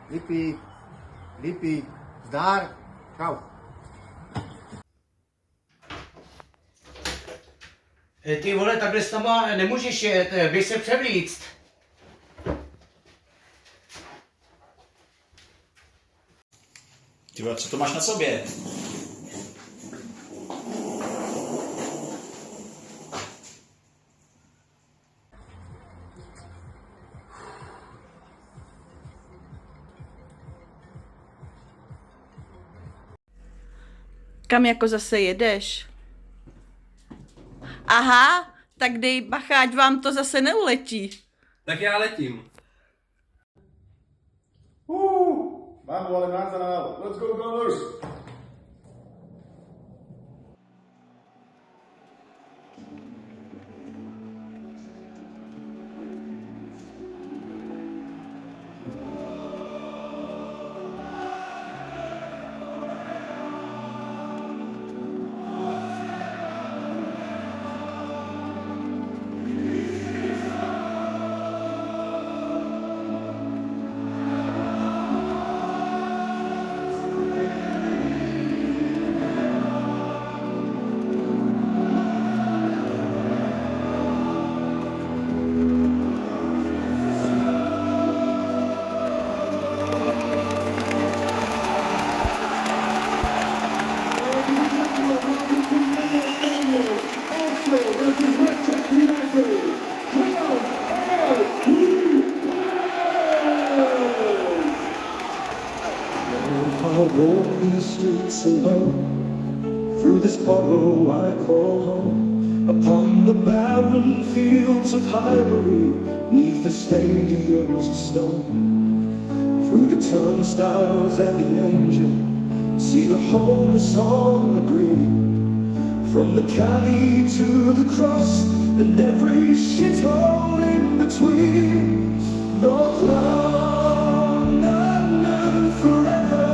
Lipí, Lipí, zdar, čau. Ty vole, takhle s náma nemůžeš jet, běž se převlíct. Ty vole, co to máš na sobě? Kam jako zase jedeš? Aha, tak dej bacha, ať vám to zase neuletí. Tak já letím. Vamos, Alemán, let's go, Gunners. I'll roam the streets alone, through this bottle I call home, upon the barren fields of Highbury, neath the stadiums of stone, through the turnstiles and the engine, see the homeless on the green, from the Cali to the cross, and every shithole in between, North London forever.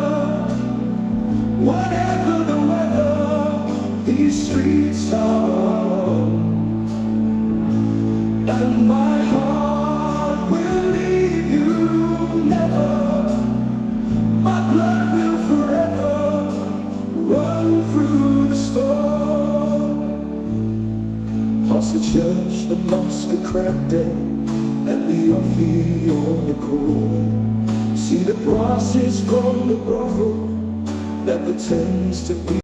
Whatever the weather, these streets are on. And my heart will leave you never. My blood will forever run through the storm. Past the church, the mosque, the crab den, and the offie on the corner. See the brasses from the brothel that pretends to be